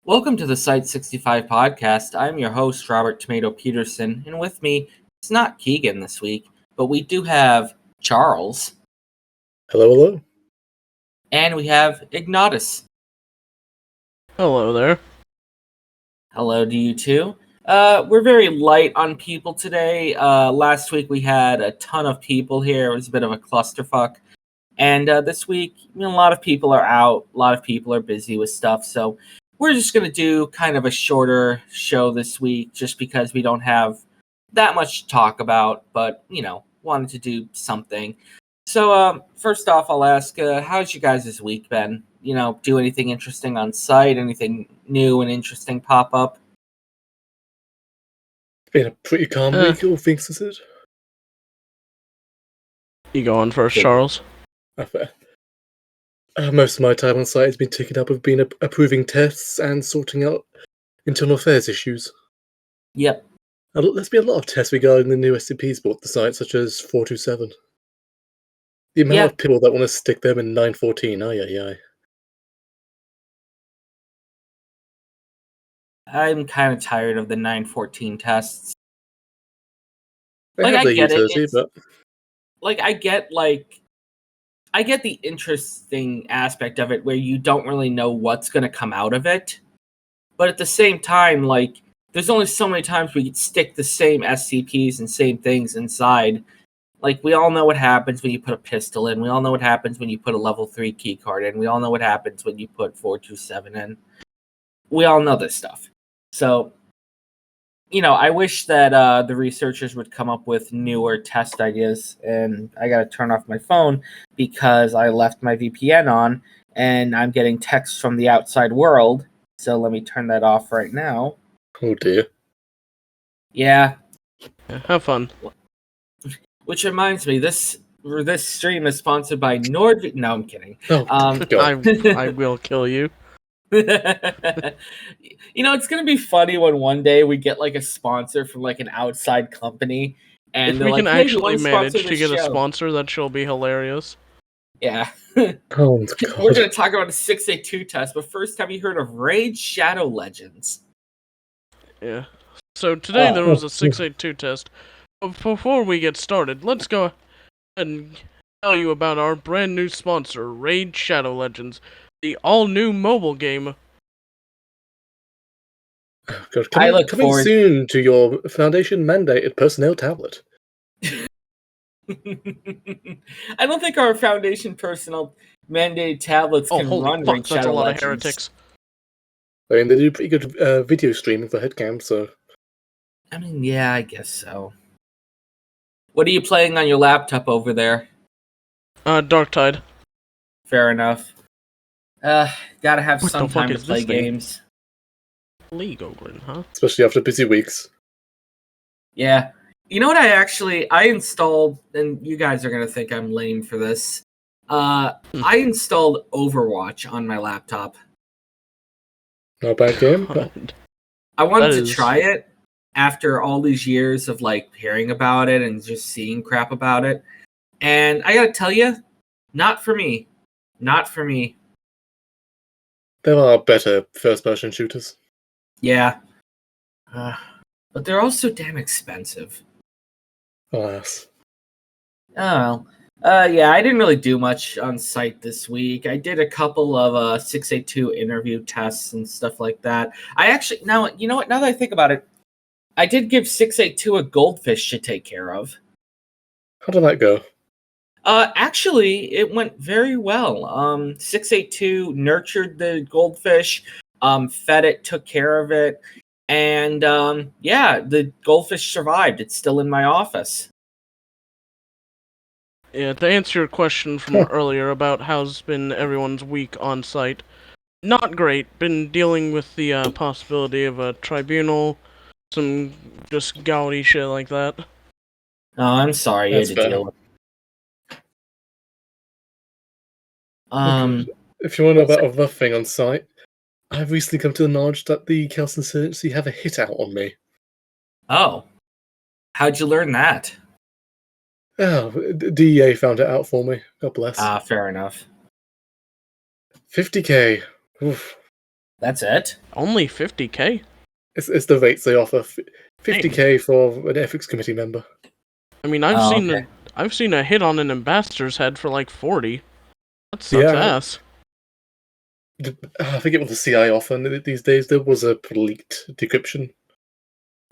Welcome to the Site-65 podcast. I'm your host, Robert Tomato Peterson, and with me, it's not Keegan this week, but we do have Charles. Hello, hello. And we have Ignatus. Hello there. Hello to you too. We're very light on people today. Last week we had a ton of people here. It was a bit of a clusterfuck. And this week, a lot of people are out. A lot of people are busy with stuff, so we're just going to do kind of a shorter show this week just because we don't have that much to talk about, but, wanted to do something. So, first off, I'll ask, how's you guys' week been? Do anything interesting on site? Anything new and interesting pop up? It's been a pretty calm week, all things considered. You go on first, Charles? Most of my time on site has been taken up with being approving tests and sorting out internal affairs issues. Yep. There's been a lot of tests regarding the new SCPs brought to the site, such as 427. The amount of people that want to stick them in 914, aye. I'm kind of tired of the 914 tests. They have their utility, but... I get the interesting aspect of it where you don't really know what's going to come out of it. But at the same time, there's only so many times we could stick the same SCPs and same things inside. We all know what happens when you put a pistol in. We all know what happens when you put a level 3 keycard in. We all know what happens when you put 427 in. We all know this stuff. So, I wish that the researchers would come up with newer test ideas, and I got to turn off my phone because I left my VPN on, and I'm getting texts from the outside world, so let me turn that off right now. Oh dear. Yeah. Have fun. Which reminds me, this stream is sponsored by NordVPN. No, I'm kidding. Oh, I will kill you. It's gonna be funny when one day we get a sponsor from an outside company, and if we can actually manage to get a sponsor, that shall be hilarious. Yeah. Oh God. We're gonna talk about a 682 test, but first, have you heard of Raid Shadow Legends? Yeah. So today there was a 682 test. But before we get started, let's go and tell you about our brand new sponsor, Raid Shadow Legends. The all-new mobile game. Oh, God. Coming soon to your Foundation-mandated personnel tablet. I don't think our Foundation personnel mandated tablets can run Raid Shadow Legends. That's a lot of heretics. I mean, they do pretty good video streaming for headcam, so... I mean, yeah, I guess so. What are you playing on your laptop over there? Darktide. Fair enough. Gotta have some time to play games. League Ogren, huh? Especially after busy weeks. Yeah. You know what I installed, and you guys are gonna think I'm lame for this. I installed Overwatch on my laptop. Not a bad game. I wanted to try it after all these years of hearing about it and just seeing crap about it. And I gotta tell you, not for me. Not for me. There are better first-person shooters. Yeah. But they're also damn expensive. Alas. Oh, well. Yeah, I didn't really do much on site this week. I did a couple of 682 interview tests and stuff like that. I actually, now, you know what? Now that I think about it, I did give 682 a goldfish to take care of. How did that go? Actually, it went very well. 682 nurtured the goldfish, fed it, took care of it, and the goldfish survived. It's still in my office. Yeah, to answer your question from earlier about how's been everyone's week on site, not great. Been dealing with the possibility of a tribunal, some just gaudy shit like that. Oh, I'm sorry you had to deal with. If you want to know about a rough thing on site, I've recently come to the knowledge that the Kelson Insurgency have a hit out on me. Oh. How'd you learn that? Oh, DEA found it out for me. God bless. Fair enough. 50K. Oof. That's it? Only 50K? It's the rates they offer. 50K for an ethics committee member. I mean, I've seen a hit on an ambassador's head for like 40. That sucks ass. I forget what the CI offer these days. There was a leaked decryption.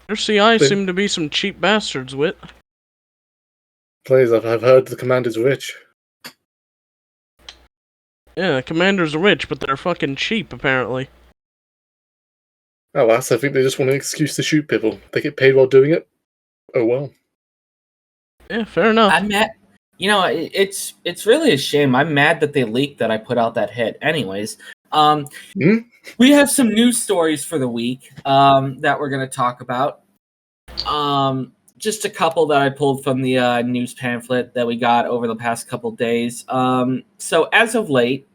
Their CI seem to be some cheap bastards, Wit. Please, I've heard the commander's rich. Yeah, the commanders are rich, but they're fucking cheap, apparently. Oh, I think they just want an excuse to shoot people. They get paid while doing it. Oh well. Yeah, fair enough. I'm mad. You know, it's really a shame. I'm mad that they leaked that I put out that hit. Anyways, we have some news stories for the week that we're going to talk about. Just a couple that I pulled from the news pamphlet that we got over the past couple days. So as of late,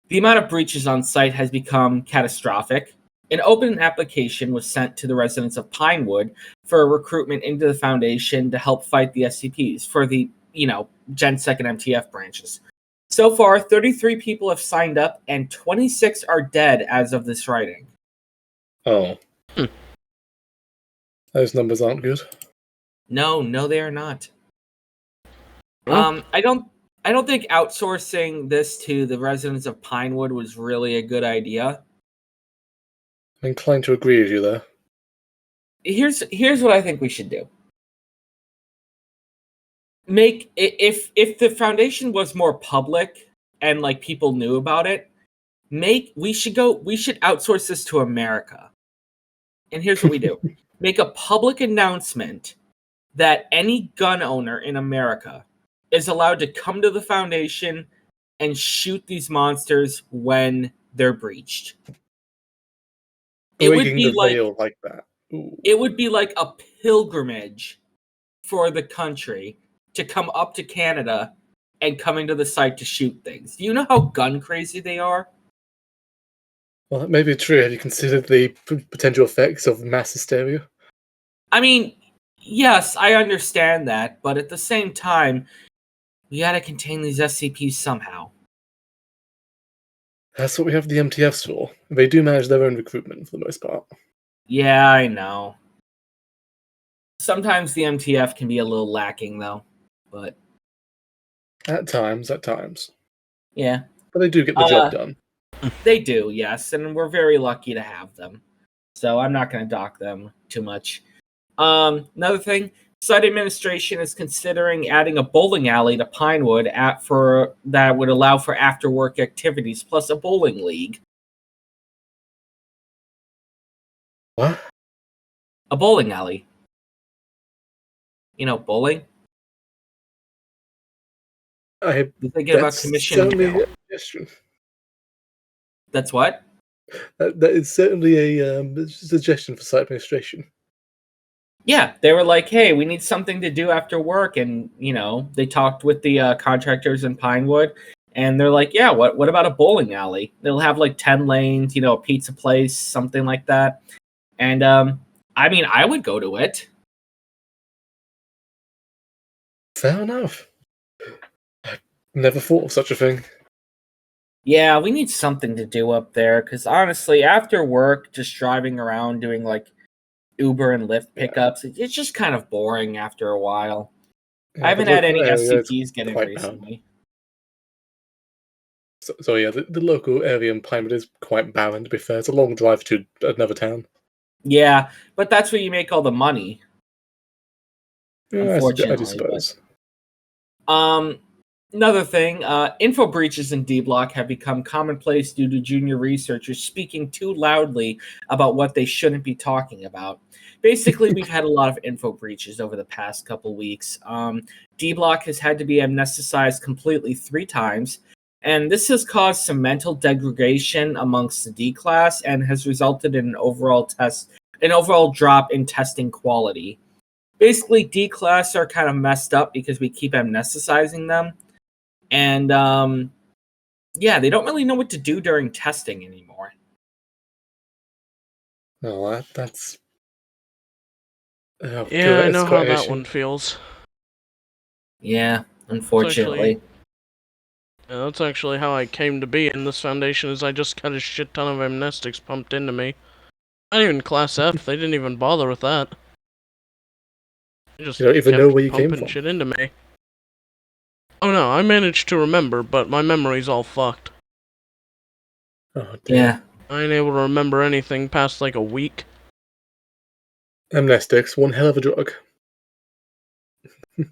the amount of breaches on site has become catastrophic. An open application was sent to the residents of Pinewood for a recruitment into the Foundation to help fight the SCPs for the, Gen Sec and MTF branches. So far, 33 people have signed up and 26 are dead as of this writing. Oh. Those numbers aren't good. No, they are not. I don't think outsourcing this to the residents of Pinewood was really a good idea. I'm inclined to agree with you there. Here's what I think we should do. If the Foundation was more public and like people knew about it, we should outsource this to America. And here's what we do. Make a public announcement that any gun owner in America is allowed to come to the Foundation and shoot these monsters when they're breached. It would be like that. Ooh. It would be like a pilgrimage for the country to come up to Canada and coming to the site to shoot things. Do you know how gun crazy they are? Well, that may be true. Have you considered the potential effects of mass hysteria? I mean, yes, I understand that, but at the same time, we gotta contain these SCPs somehow. That's what we have the MTFs for. They do manage their own recruitment for the most part. Yeah, I know. Sometimes the MTF can be a little lacking, though. But At times. Yeah. But they do get the job done. They do, yes, and we're very lucky to have them. So I'm not going to dock them too much. Another thing, site administration is considering adding a bowling alley to Pinewood that would allow for after-work activities, plus a bowling league. What? A bowling alley. You know, bowling? I'm thinking about commission. That's what? That is certainly a suggestion for site administration. Yeah, they were like, hey, we need something to do after work. And, they talked with the contractors in Pinewood. And they're like, yeah, what about a bowling alley? They'll have like 10 lanes, a pizza place, something like that. And, I would go to it. Fair enough. I never thought of such a thing. Yeah, we need something to do up there. Because honestly, after work, just driving around doing like Uber and Lyft pickups, it's just kind of boring after a while. Yeah, I haven't had any SCPs get in recently. So yeah, the local area in Pinewood is quite barren, to be fair. It's a long drive to another town. Yeah, but that's where you make all the money. Yeah, unfortunately. I suppose. Another thing, info breaches in D-Block have become commonplace due to junior researchers speaking too loudly about what they shouldn't be talking about. Basically, we've had a lot of info breaches over the past couple weeks. D-Block has had to be amnesticized completely 3 times, and this has caused some mental degradation amongst the D-Class and has resulted in an overall drop in testing quality. Basically, D-Class are kind of messed up because we keep amnesticizing them. And, they don't really know what to do during testing anymore. Oh, that's... Oh, yeah, I know how that one feels. Yeah, unfortunately. Yeah, that's actually how I came to be in this foundation, is I just got a shit ton of amnestics pumped into me. Not even Class F, they didn't even bother with that. They just You don't even know kept where you came pumping from. shit into me. Oh no, I managed to remember, but my memory's all fucked. Oh dear. Yeah. I ain't able to remember anything past like a week. Amnestics, one hell of a drug.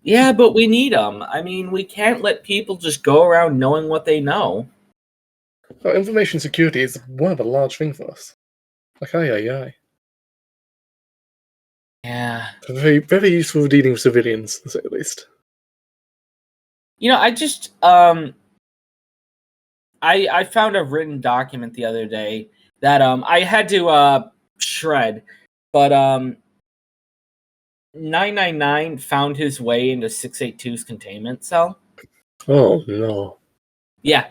Yeah, but we need them. I mean, we can't let people just go around knowing what they know. Well, information security is one of a large thing for us. Like, aye. Yeah. Very, very useful for dealing with civilians, to say the least. You know, I just I found a written document the other day that I had to shred, but 999 found his way into 682's containment cell. Oh no. Yeah.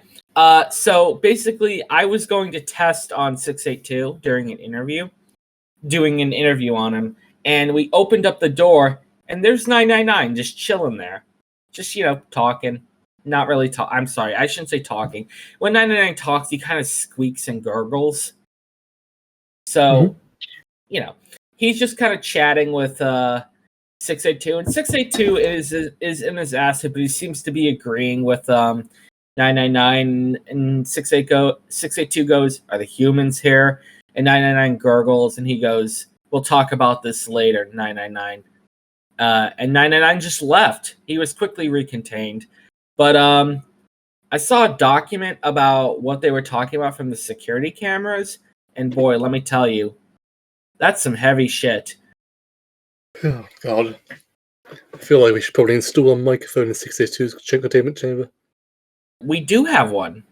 So basically I was going to test on 682 during an interview, doing an interview on him, and we opened up the door and there's 999 just chilling there. Just, talking. Not really talk. I'm sorry, I shouldn't say talking. When 999 talks, he kind of squeaks and gurgles. So, he's just kind of chatting with 682, and 682 is in his acid, but he seems to be agreeing with 999, and 682 goes, "Are the humans here?" And 999 gurgles, and he goes, "We'll talk about this later." 999, and 999 just left. He was quickly recontained, but I saw a document about what they were talking about from the security cameras, and boy, let me tell you, that's some heavy shit. Oh god. I feel like we should probably install a microphone in 682's containment chamber. We do have one.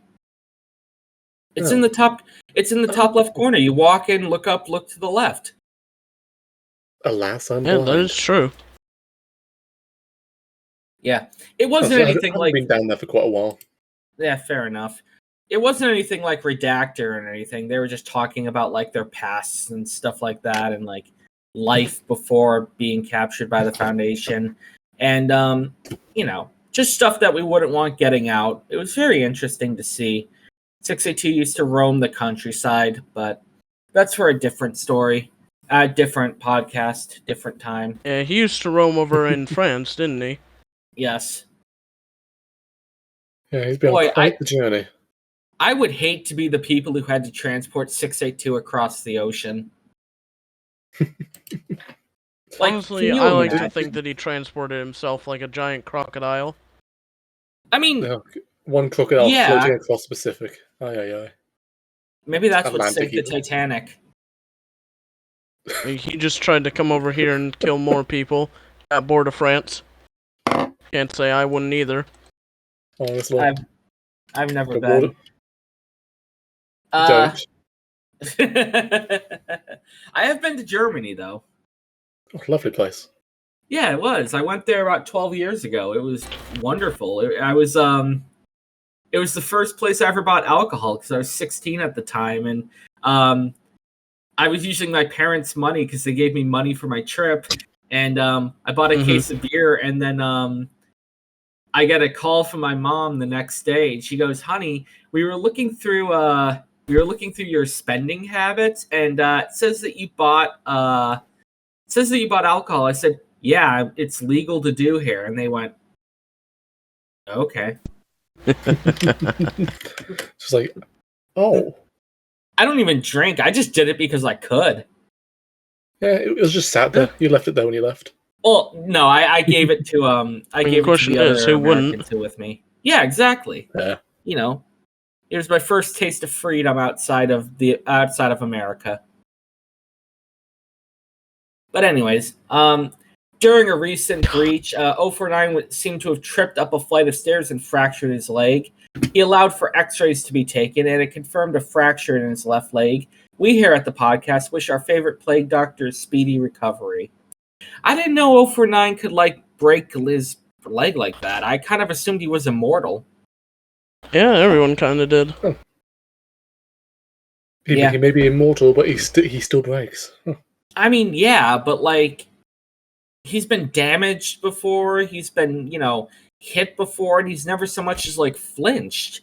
It's Oh. in the top. It's in the top left corner. You walk in, look up, look to the left. Alas, I'm Yeah, blind. that is true. Yeah, it wasn't anything I haven't like. been down there for quite a while. Yeah, fair enough. It wasn't anything like Redactor or anything. They were just talking about like their pasts and stuff like that, and like life before being captured by the Foundation, and just stuff that we wouldn't want getting out. It was very interesting to see. 682 used to roam the countryside, but that's for a different story, a different podcast, different time. Yeah, he used to roam over in France, didn't he? Yes. Yeah, he's been Boy, on quite the journey. I would hate to be the people who had to transport 682 across the ocean. Honestly, I like to think that he transported himself like a giant crocodile. I mean, one crocodile yeah. floating across the Pacific. Aye. Maybe that's what Atlantic sank the even. Titanic. He just tried to come over here and kill more people. Got bored of France. Can't say I wouldn't either. Honestly. I've never The been. Don't. I have been to Germany though. Oh, lovely place. Yeah, it was. I went there about 12 years ago. It was wonderful. It was the first place I ever bought alcohol because I was 16 at the time, and I was using my parents' money because they gave me money for my trip, and I bought a case of beer, and then I got a call from my mom the next day, and she goes, "Honey, we were looking through your spending habits, and it says that you bought alcohol." I said, "Yeah, it's legal to do here," and they went, "Okay." Just like, oh. I don't even drink. I just did it because I could. Yeah, it was just sat there. You left it there when you left. Well, no, I gave it to question the is, other who Americans wouldn't? who were with me. Yeah, exactly. Yeah. It was my first taste of freedom outside of America. But anyways, during a recent breach, 049 seemed to have tripped up a flight of stairs and fractured his leg. He allowed for x-rays to be taken, and it confirmed a fracture in his left leg. We here at the podcast wish our favorite plague doctor speedy recovery. I didn't know 049 could, break his leg like that. I kind of assumed he was immortal. Yeah, everyone kind of did. Oh. He may be immortal, but he still breaks. Huh. I mean, yeah, but, he's been damaged before. He's been, hit before, and he's never so much as like flinched.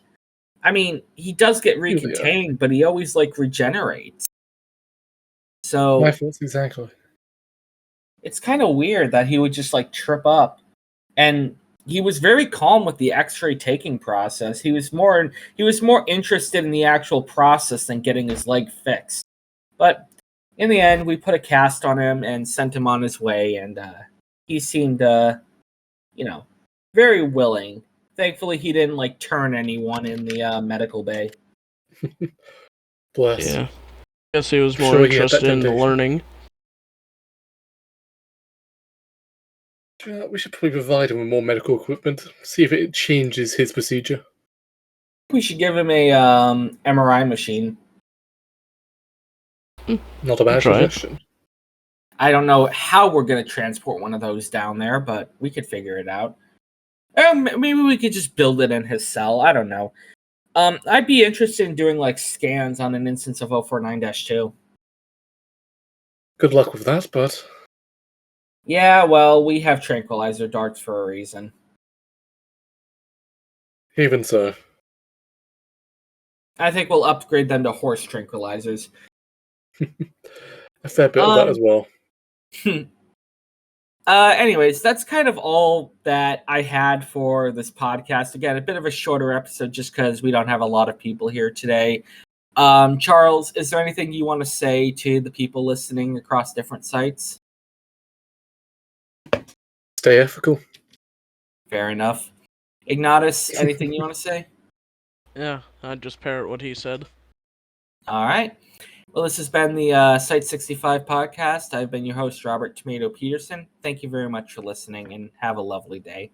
I mean, he does get recontained, but he always like regenerates. So My thoughts exactly. it's kind of weird that he would just like trip up, and he was very calm with the X-ray taking process. He was more interested in the actual process than getting his leg fixed. But in the end, we put a cast on him and sent him on his way, and he seemed, very willing. Thankfully, he didn't like turn anyone in the medical bay. Bless. Yeah. Guess he was more Sure, he had that interested in the temptation. learning. We should probably provide him with more medical equipment. See if it changes his procedure. We should give him a MRI machine. Not a bad Try it. suggestion. I don't know how we're going to transport one of those down there, but we could figure it out. Maybe we could just build it in his cell. I don't know. I'd be interested in doing like scans on an instance of 049-2. Good luck with that, but Yeah, well, we have tranquilizer darts for a reason. even so. I think we'll upgrade them to horse tranquilizers. A fair bit of that as well. Anyways, that's kind of all that I had for this podcast. Again, a bit of a shorter episode just because we don't have a lot of people here today. Charles, is there anything you want to say to the people listening across different sites? Stay ethical. Fair enough. Ignatus, anything you want to say? Yeah, I'd just parrot what he said. All right. Well, this has been the Site-65 podcast. I've been your host, Robert Tomato Peterson. Thank you very much for listening, and have a lovely day.